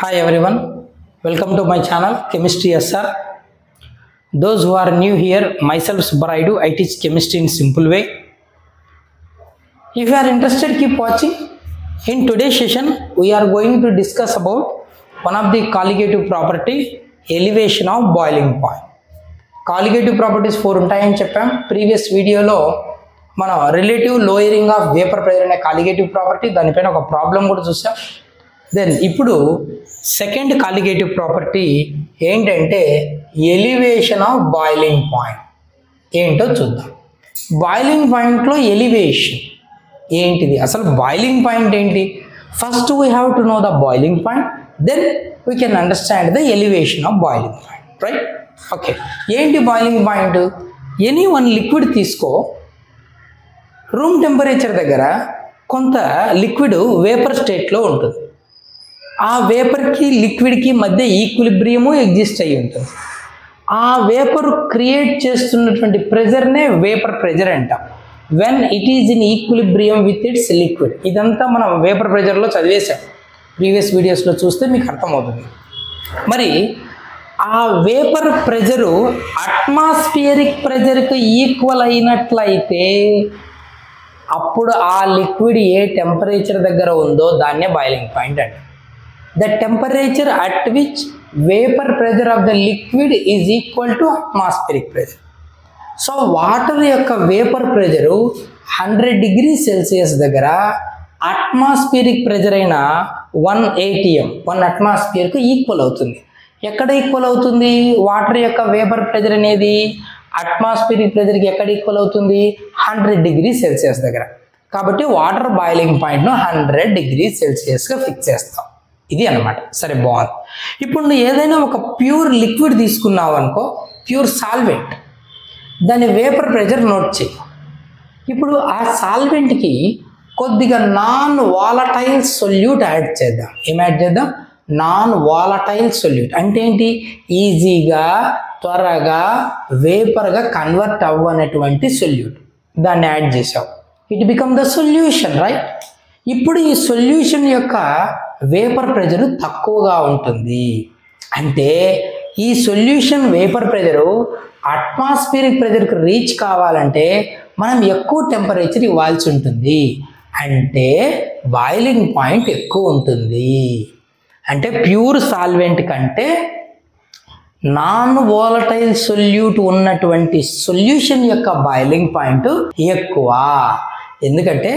Hi everyone, welcome to my channel Chemistry SR. Those who are new here, myself Subaraidu, I teach chemistry in simple way. If you are interested, keep watching. In today's session, we are going to discuss about one of the colligative property, elevation of boiling point. Colligative properties 4 ఉంటాయని చెప్పాం. Previous వీడియోలో మనం relative lowering of vapour pressure అనే colligative property దానిపైన ఒక problem కూడా చూసాం. Then ఇప్పుడు సెకండ్ కాలిగేటివ్ ప్రాపర్టీ ఏంటంటే ఎలివేషన్ ఆఫ్ బాయిలింగ్ పాయింట్ ఏంటో చూద్దాం. బాయిలింగ్ పాయింట్లో ఎలివేషన్ ఏంటిది, అసలు బాయిలింగ్ పాయింట్ ఏంటి? First we have to know the boiling point, then we can understand the elevation of boiling point, right? Okay, ఏంటి boiling point? Any one liquid తీసుకో, room temperature దగ్గర కొంత లిక్విడ్ వేపర్ స్టేట్లో ఉంటుంది. ఆ వేపర్కి లిక్విడ్కి మధ్య ఈక్విలిబ్రియము ఎగ్జిస్ట్ అయ్యి ఉంటుంది. ఆ వేపర్ క్రియేట్ చేస్తున్నటువంటి ప్రెజర్నే వేపర్ ప్రెజర్ అంటాం. When it is in equilibrium with its liquid. ఇదంతా మనం వేపర్ ప్రెజర్లో చదివేశాం, ప్రీవియస్ వీడియోస్లో చూస్తే మీకు అర్థమవుతుంది. మరి ఆ వేపర్ ప్రెజరు అట్మాస్ఫియరిక్ ప్రెజర్కి ఈక్వల్ అయినట్లయితే అప్పుడు ఆ లిక్విడ్ ఏ టెంపరేచర్ దగ్గర ఉందో దాన్నే బాయిలింగ్ పాయింట్ అంటారు. The temperature at which vapor pressure of the liquid is equal to atmospheric pressure. So water యొక్క వేపర్ ప్రెజరు 100 డిగ్రీ సెల్సియస్ దగ్గర అట్మాస్ఫియరిక్ ప్రెజర్ అయిన 1 atm 1 అట్మాస్ఫియర్కు ఈక్వల్ అవుతుంది. ఎక్కడ ఈక్వల్ అవుతుంది? వాటర్ యొక్క వేపర్ ప్రెజర్ అనేది అట్మాస్ఫియరిక్ ప్రెజర్కి ఎక్కడ ఈక్వల్ అవుతుంది? 100 డిగ్రీ సెల్సియస్ దగ్గర. కాబట్టి వాటర్ బాయిలింగ్ పాయింట్ను 100 డిగ్రీ సెల్సియస్గా ఫిక్స్ చేస్తాం. ఇది అన్నమాట. సరే, బాగుంది. ఇప్పుడు నువ్వు ఏదైనా ఒక ప్యూర్ లిక్విడ్ తీసుకున్నావు అనుకో, ప్యూర్ సాల్వెంట్, దాని వేపర్ ప్రెజర్ నోట్ చేయి. ఇప్పుడు ఆ సాల్వెంట్కి కొద్దిగా నాన్ వాలటైల్ సొల్యూట్ యాడ్ చేద్దాం. ఏం యాడ్ చేద్దాం? Non volatile solute. అంటే ఏంటి? ఈజీగా త్వరగా వేపర్గా కన్వర్ట్ అవ్వనటువంటి సొల్యూట్. దాన్ని యాడ్ చేసావు, it become the solution, right? ఇప్పుడు ఈ సొల్యూషన్ యొక్క వేపర్ ప్రెజరు తక్కువగా ఉంటుంది. అంటే ఈ సొల్యూషన్ వేపర్ ప్రెజరు అట్మాస్ఫియరిక్ ప్రెజర్కి రీచ్ కావాలంటే మనం ఎక్కువ టెంపరేచర్ ఇవ్వాల్సి ఉంటుంది. అంటే బాయిలింగ్ పాయింట్ ఎక్కువ ఉంటుంది. అంటే ప్యూర్ సాల్వెంట్ కంటే నాన్ వాలటైల్ సొల్యూట్ ఉన్నటువంటి సొల్యూషన్ యొక్క బాయిలింగ్ పాయింట్ ఎక్కువ. ఎందుకంటే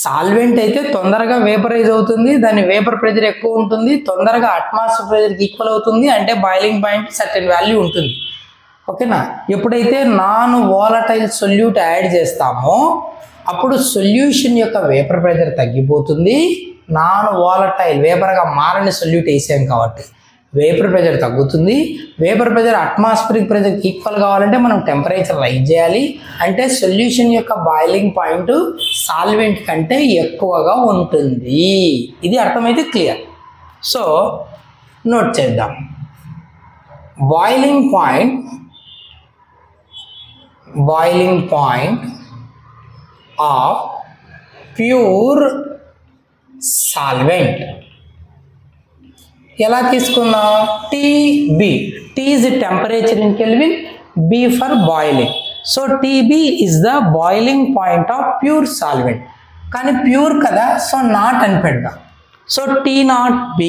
సాల్వెంట్ అయితే తొందరగా వేపరైజ్ అవుతుంది, దాని వేపర్ ప్రెజర్ ఎక్కువ ఉంటుంది, తొందరగా అట్మాస్ఫియర్ ప్రెజర్కి ఈక్వల్ అవుతుంది. అంటే బాయిలింగ్ పాయింట్ సర్టెన్ వాల్యూ ఉంటుంది. ఓకేనా? ఎప్పుడైతే నాన్ వాలటైల్ సొల్యూట్ యాడ్ చేస్తామో అప్పుడు సొల్యూషన్ యొక్క వేపర్ ప్రెజర్ తగ్గిపోతుంది. నాన్ వాలటైల్ వేపర్గా మారని సొల్యూట్ వేసాం కాబట్టి వేపర్ ప్రెజర్ తగ్గుతుంది. వేపర్ ప్రెజర్ అట్మాస్ఫియరిక్ ప్రెజర్కి ఈక్వల్ కావాలంటే మనం టెంపరేచర్ రైజ్ చేయాలి. అంటే సొల్యూషన్ యొక్క బాయిలింగ్ పాయింట్ సాల్వెంట్ కంటే ఎక్కువగా ఉంటుంది. ఇది అర్థమైతే క్లియర్. సో నోట్ చేద్దాం. Boiling point of pure solvent ఎలా తీసుకుందాం? TB. T is the temperature in Kelvin, B for boiling. So TB is the boiling point of pure solvent. కానీ ప్యూర్ కదా, సో నాట్ అని పెడదాం. So T0B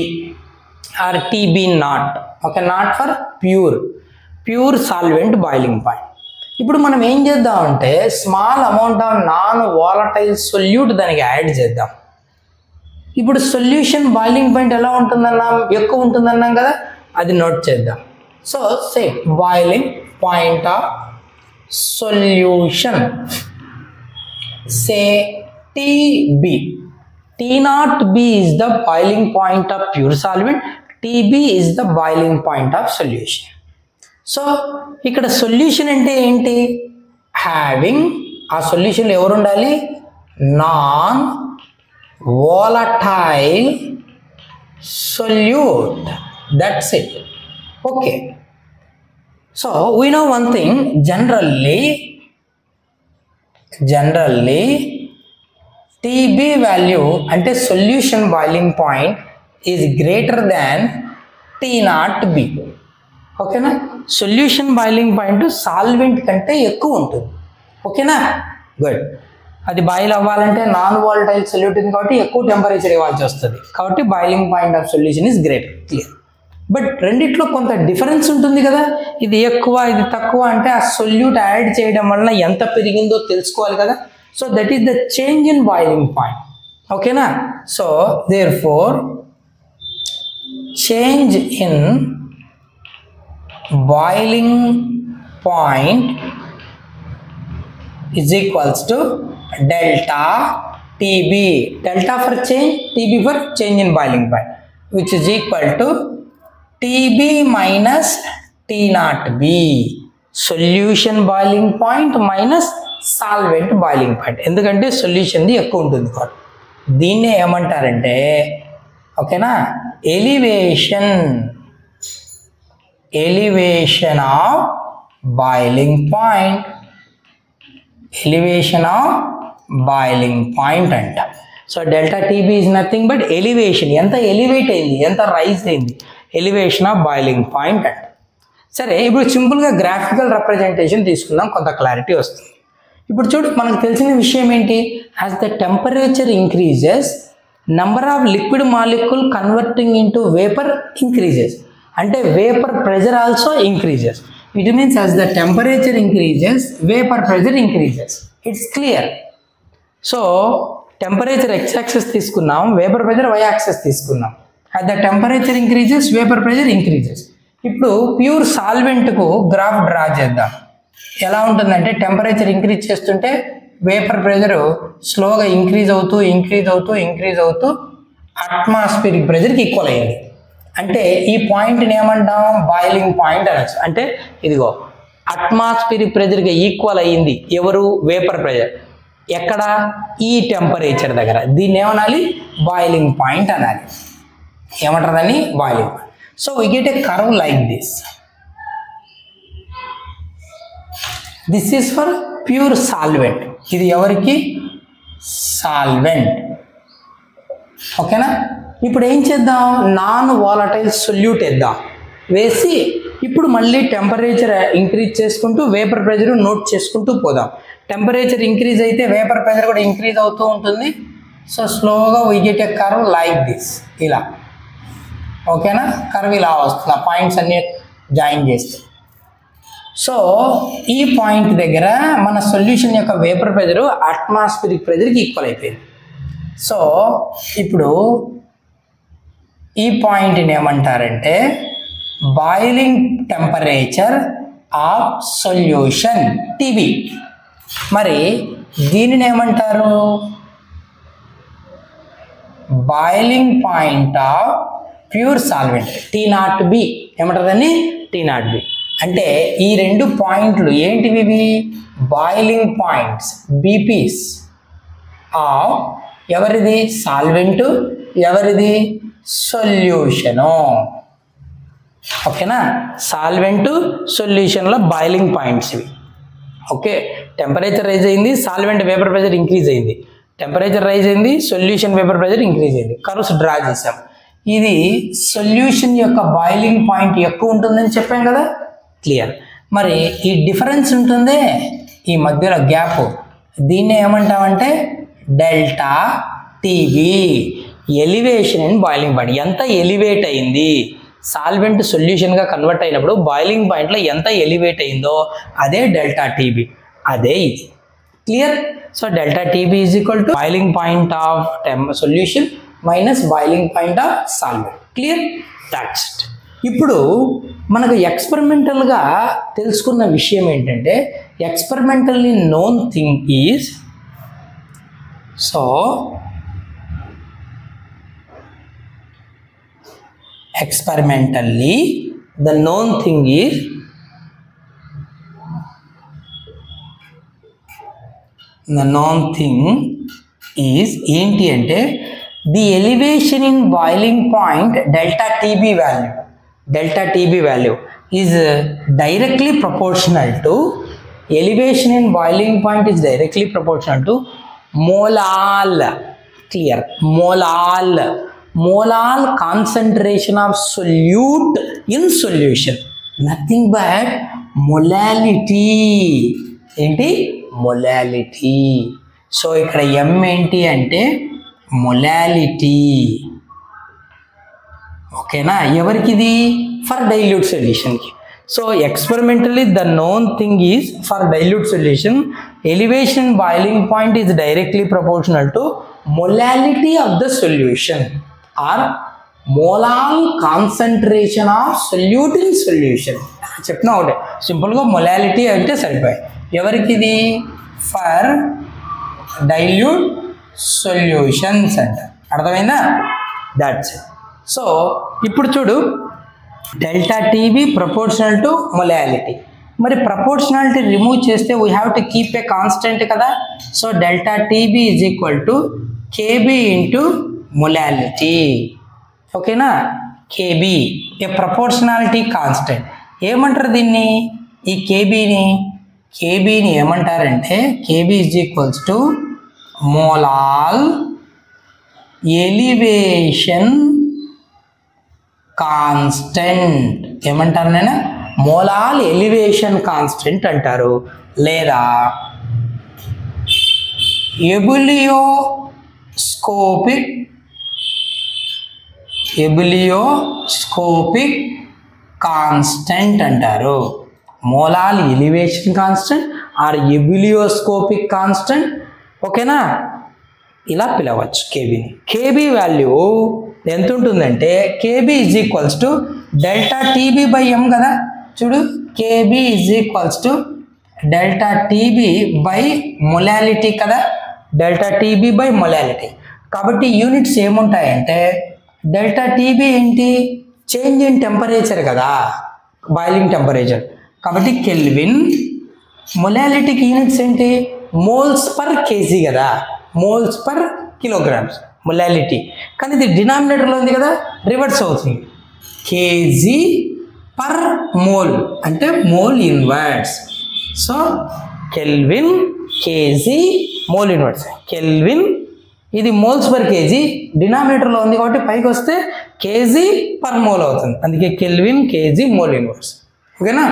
or TB0. Okay, not for pure solvent boiling point. ఇప్పుడు మనం ఏం చేద్దాం అంటే small amount of non volatile solute దానికి యాడ్ చేద్దాం. ఇప్పుడు సొల్యూషన్ బాయిలింగ్ పాయింట్ ఎలా ఉంటుందన్నాం? ఎక్కువ ఉంటుందన్నాం కదా, అది నోట్ చేద్దాం. So say boiling point of solution say TB. T0B is the boiling point of pure solvent, TB is the boiling point of solution. So ఇక్కడ solution అంటే ఏంటి? హ్యావింగ్, ఆ సొల్యూషన్లో ఎవరు ఉండాలి? Non volatile solute. That's it. Okay, so we know one thing, generally TB value అంటే solution boiling point is greater than T0B. ఓకేనా, solution boiling point solvent కంటే ఎక్కువ ఉంటుంది. ఓకేనా, గుడ్. అది బాయిల్ అవ్వాలంటే నాన్ వాలటైల్ సొల్యూట్ ఉంది కాబట్టి ఎక్కువ టెంపరేచర్ ఇవ్వాల్సి వస్తుంది, కాబట్టి boiling point of solution is greater. Clear. But రెండిట్లో కొంత డిఫరెన్స్ ఉంటుంది కదా, ఇది ఎక్కువ ఇది తక్కువ అంటే ఆ సొల్యూట్ యాడ్ చేయడం వలన ఎంత పెరిగిందో తెలుసుకోవాలి కదా. So that is the change in boiling point. ఓకేనా, so therefore change in boiling point is equals to delta TB, delta for change, TB for change in boiling point, which is equal to TB minus T0B, solution boiling point minus solvent boiling point. ఎందుకంటే solution ది ఎక్కువ ఉంటుంది కాబట్టి దీన్నే ఏమంటారంటే, ఓకేనా, elevation of boiling point, elevation of boiling point అంట. So delta TB is nothing but elevation, ఎంత ఎలివేట్ అయింది, ఎంత రైజ్ అయింది, ఎలివేషన్ ఆఫ్ బాయిలింగ్ పాయింట్ అంట. సరే, ఇప్పుడు సింపుల్గా గ్రాఫికల్ రిప్రజెంటేషన్ తీసుకుందాం, కొంత క్లారిటీ వస్తుంది. ఇప్పుడు చూడు, మనకు తెలిసిన విషయం ఏంటి, as the temperature increases number of liquid molecule converting into vapour increases, అంటే vapour pressure also increases. It means as the temperature increases, vapor pressure increases. It's clear. So, temperature x-axis తీసుకున్నాం, vapor pressure y-axis తీసుకున్నాం. As the temperature increases, vapor pressure increases. ఇప్పుడు pure సాల్వెంట్కు graph draw చేద్దాం. ఎలా ఉంటుందంటే, temperature increase చేస్తుంటే vapour pressure స్లోగా increase అవుతూ atmospheric ప్రెజర్కి equal అయ్యింది. అంటే ఈ పాయింట్ని ఏమంటాం, బాయిలింగ్ పాయింట్ అనొచ్చు. అంటే ఇదిగో అట్మాస్ఫిరిక్ ప్రెజర్కి ఈక్వల్ అయ్యింది ఎవరు, వేపర్ ప్రెజర్, ఎక్కడ, ఈ టెంపరేచర్ దగ్గర. దీన్ని ఏమనాలి, బాయిలింగ్ పాయింట్ అనాలి. ఏమంటారు దాన్ని, boiling point. So we get a curve like this. This is for pure solvent. ఇది ఎవరికి, సాల్వెంట్. ఓకేనా, ఇప్పుడు ఏం చేద్దాం, నాన్ వాలటైల్ సొల్యూట్ వేద్దాం. వేసి ఇప్పుడు మళ్ళీ టెంపరేచర్ ఇంక్రీజ్ చేసుకుంటూ వేపర్ ప్రెజర్ నోట్ చేసుకుంటూ పోదాం. టెంపరేచర్ ఇంక్రీజ్ అయితే వేపర్ ప్రెజర్ కూడా ఇంక్రీజ్ అవుతూ ఉంటుంది. సో స్లోగా we get a curve like this, ఇలా. ఓకేనా, కర్వ్ ఇలా వస్తుంది, ఆ పాయింట్స్ అన్ని జాయిన్ చేస్తే. సో ఈ పాయింట్ దగ్గర మన సొల్యూషన్ యొక్క వేపర్ ప్రెజర్ అట్మాస్ఫిరిక్ ప్రెజర్కి ఈక్వల్ అయిపోయింది. సో ఇప్పుడు ఈ పాయింట్ని ఏమంటారంటే boiling temperature of solution TB. మరి దీనిని ఏమంటారు, boiling point of pure solvent T0B. ఏమంటారు దాన్ని, T0B. అంటే ఈ రెండు పాయింట్లు ఏంటివి, ఇవి బాయిలింగ్ పాయింట్స్, బీపీస్ ఆఫ్ ఎవరిది, సాల్వెంట్, ఎవరిది, సొల్యూషను. ఓకేనా, సాల్వెంట్ సొల్యూషన్లో బాయిలింగ్ పాయింట్స్ ఇవి. ఓకే, టెంపరేచర్ రైజ్ అయింది, సాల్వెంట్ వేపర్ ప్రెజర్ ఇంక్రీజ్ అయింది, టెంపరేచర్ రైజ్ అయింది, సొల్యూషన్ వేపర్ ప్రెజర్ ఇంక్రీజ్ అయింది. కర్వ్స్ డ్రా చేసాం. ఇది సొల్యూషన్ యొక్క బాయిలింగ్ పాయింట్ ఎక్కువ ఉంటుందని చెప్పాం కదా, క్లియర్. మరి ఈ డిఫరెన్స్ ఉంటుందే ఈ మధ్యలో గ్యాప్, దీన్నే ఏమంటామంటే delta TB, elevation in boiling point. ఎంత ఎలివేట్ అయింది, సాల్వెంట్ సొల్యూషన్గా కన్వర్ట్ అయినప్పుడు బాయిలింగ్ పాయింట్లో ఎంత ఎలివేట్ అయిందో అదే డెల్టా టీబీ, అదే ఇది. Clear. So delta TB is equal to boiling point of solution minus boiling point of solvent. Clear, that's it. ఇప్పుడు మనకు ఎక్స్పెరిమెంటల్గా తెలుసుకున్న విషయం ఏంటంటే, experimentally known thing is, so experimentally the known thing is ఏంటి అంటే the elevation in boiling point delta TB value is directly proportional to elevation in boiling point is directly proportional to molal, clear, molal molal concentration of solute in solution, nothing but molality. ఏంటి? Molality. So ఇక్కడ m ఏంటి అంటే molality. ఓకేనా? ఎవరికిది? For dilute సొల్యూషన్కి. So experimentally the known thing is for dilute solution elevation boiling point is directly proportional to molality of the solution or molal concentration of solute in solution. చెప్పిన ఒకటే సింపుల్గా molality అంటే సరిపోయి. ఎవరికిది? For dilute solutions అంట. అర్థమైందా? That's it. So ఇప్పుడు చూడు, delta TB proportional to molality. మరి ప్రపోర్షనాలిటీ రిమూవ్ చేస్తే we have to keep a constant కదా. So delta TB is equal to KB into molality. ఓకేనా? KB a proportionality constant. ఏమంటారు దీన్ని? ఈ కేబీని ఏమంటారంటే KB is equals to molal elevation constant. ఏమంటారు నేను? మోలాల్ ఎలివేషన్ కాన్స్టెంట్ అంటారు, లేదా ఎబులియోస్కోపిక్ కాన్స్టెంట్ అంటారు. Molal elevation constant or ebullioscopic constant. ఓకేనా? ఇలా పిలవచ్చు కేబీని. కేబీ వాల్యూ ఎంత ఉంటుందంటే KB is equals to delta TB by m కదా. చూడు, KB is equals to delta TB by molality కదా. Delta TB by molality. కాబట్టి యూనిట్స్ ఏముంటాయంటే డెల్టా టీబీ ఏంటి? చేంజ్ ఇన్ టెంపరేచర్ కదా, బాయిలింగ్ టెంపరేచర్. కాబట్టి కెల్విన్. మొలాలిటీకి యూనిట్స్ ఏంటి? మోల్స్ పర్ కేజీ కదా, మోల్స్ పర్ కిలోగ్రామ్స్ మొలాలిటీ. కానీ ఇది డినామినేటర్లో ఉంది కదా, రివర్స్ అవుతుంది. కేజీ పర్ మోల్ అంటే mole inverse. So kelvin kg mole inverse. Kelvin ఇది మోల్స్ పర్ కేజీ, డినామినేటర్లో ఉంది కాబట్టి పైకి వస్తే కేజీ పర్ మోల్ అవుతుంది. అందుకే కెల్విన్ కేజీ మోల్ ఇన్వర్స్. ఓకేనా?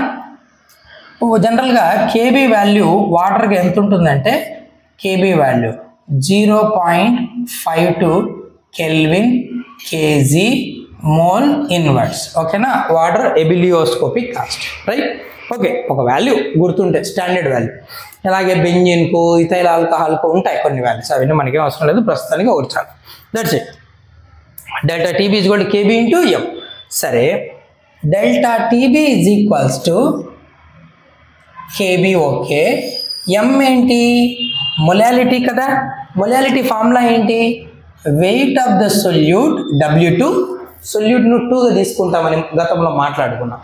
జనరల్గా కేబీ వాల్యూ వాటర్కి ఎంత ఉంటుందంటే KB value 0.52 kelvin kg mole inverse. ఓకేనా? Water ebullioscopic constant. Right? Okay, ఒక వాల్యూ గుర్తుంటే స్టాండర్డ్ వాల్యూ. అలాగే బెంజిన్కు ఇథైల్ ఆల్కహాల్కు ఉంటాయి కొన్ని వాల్యూస్, అవన్నీ మనకేం అవసరం లేదు, ప్రస్తుతానికి ఒకటి చాలు. That's it. Delta TB is equal to KB into m. సరే, delta TB is equals to KB. Okay, m ఏంటి? మొలాలిటీ కదా. మొలాలిటీ ఫార్ములా ఏంటి? Weight of the solute W2, సొల్యూట్ను 2గా తీసుకుంటామని గతంలో మాట్లాడుకున్నాం,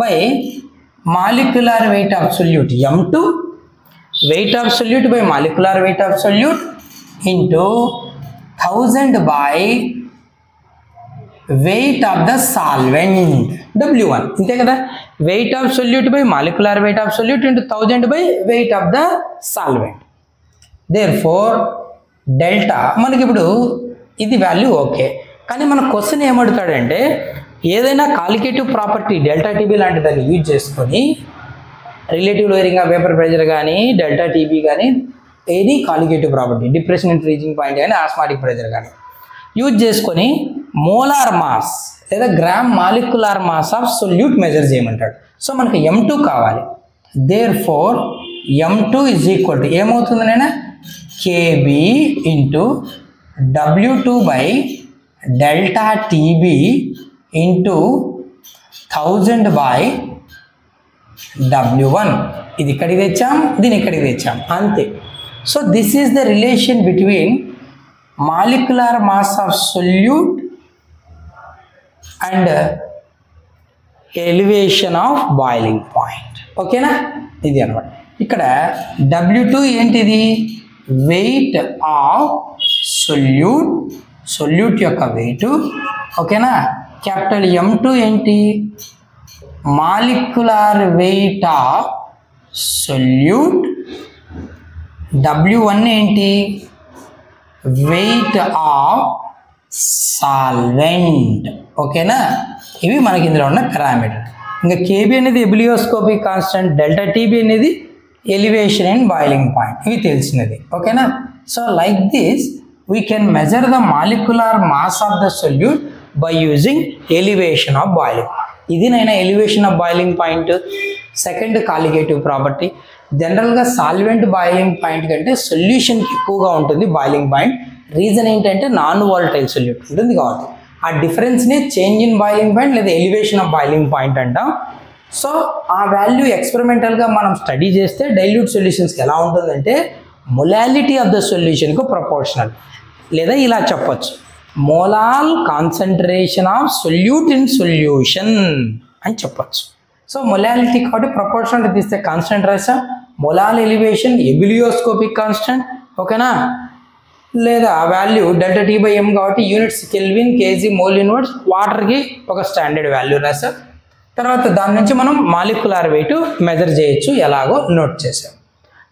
by molecular weight of solute M2, weight of solute by molecular weight of solute into 1000 by weight of the solvent W1. అంతే కదా. Weight of solute by molecular weight of solute into 1000 by weight of the solvent. Therefore delta మనకి ఇప్పుడు ఇది value okay. కానీ మన question ఏమడుతాడంటే ఏదైనా కాలికేటివ్ property delta TB లాంటి దాన్ని యూజ్ చేసుకొని relative lowering of vapour pressure కానీ డెల్టా టీబీ కానీ ఏది colligative property depression in freezing point కానీ ఆస్మాటిక్ ప్రెషర్ కానీ యూజ్ చేసుకొని మోలార్ మాస్ లేదా gram molecular mass of solute measure చేయమంటాడు. సో మనకి M2 కావాలి. Therefore M2 is equal to ఏమవుతుంది నేను KB into W2 by delta TB into 1000 by W1. ఇది ఇక్కడికి తెచ్చాం, దీని ఇక్కడికి తెచ్చాం, అంతే. So this is the relation between molecular mass of solute and elevation of boiling point. ఓకేనా? ఇది అనమాట. ఇక్కడ W2 ఏంటిది? వెయిట్ ఆఫ్ సొల్యూట్ యొక్క వెయిట్. ఓకేనా? క్యాపిటల్ M2 ఏంటి? Molecular weight of solute. W1 ఏంటి? Weight of solvent. ఓకేనా, ఇవి మనకి ఇందులో ఉన్న పారామీటర్. ఇంకా కేబీ అనేది ఎబిలియోస్కోపిక్ కాన్స్టెంట్, డెల్టా టీబీ అనేది ఎలివేషన్ అండ్ బాయిలింగ్ పాయింట్, ఇవి తెలిసినది. ఓకేనా, so like this we can measure the molecular mass of the solute by using elevation of boiling. ఇది నైనా elevation of boiling point. Second colligative property, జనరల్గా solvent boiling point కంటే సొల్యూషన్కి ఎక్కువగా ఉంటుంది boiling point. Reason ఏంటంటే నాన్ వాలటైల్ సొల్యూట్ ఉంటుంది కాబట్టి. ఆ డిఫరెన్స్ని చేంజ్ ఇన్ బాయిలింగ్ పాయింట్ లేదా ఎలివేషన్ ఆఫ్ బాయిలింగ్ పాయింట్ అంటాం. సో ఆ వాల్యూ ఎక్స్పెరిమెంటల్గా మనం స్టడీ చేస్తే డైల్యూట్ సొల్యూషన్స్కి ఎలా ఉంటుందంటే మొలాలిటీ ఆఫ్ ద సొల్యూషన్కు ప్రపోర్షనల్, లేదా ఇలా చెప్పచ్చు molal concentration of solute in solution అని చెప్పచ్చు. సో మొలాలిటీ కాబట్టి ప్రపోర్షనల్ తీస్తే కాన్స్టెంట్ రాసా, మొలాల్ ఎలివేషన్ ఎబిలియోస్కోపిక్ కాన్స్టెంట్. ఓకేనా, లేదా వాల్యూ డెల్టా టీ బై ఎం కాబట్టి units kelvin, kg, mole inverse, వాటర్కి ఒక స్టాండర్డ్ వాల్యూ రాసా. తర్వాత దాని నుంచి మనం మాలిక్యులర్ వెయిట్ మెజర్ చేయొచ్చు, ఎలాగో నోట్ చేసాం.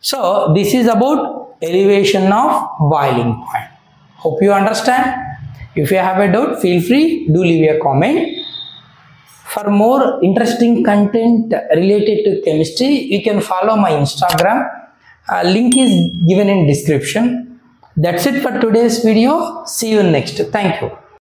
So this is about elevation of boiling point. Hope you understand. If you have a doubt, feel free, do leave a comment. For more interesting content related to chemistry, you can follow my Instagram. Link is given in description. That's it for today's video. See you next. Thank you.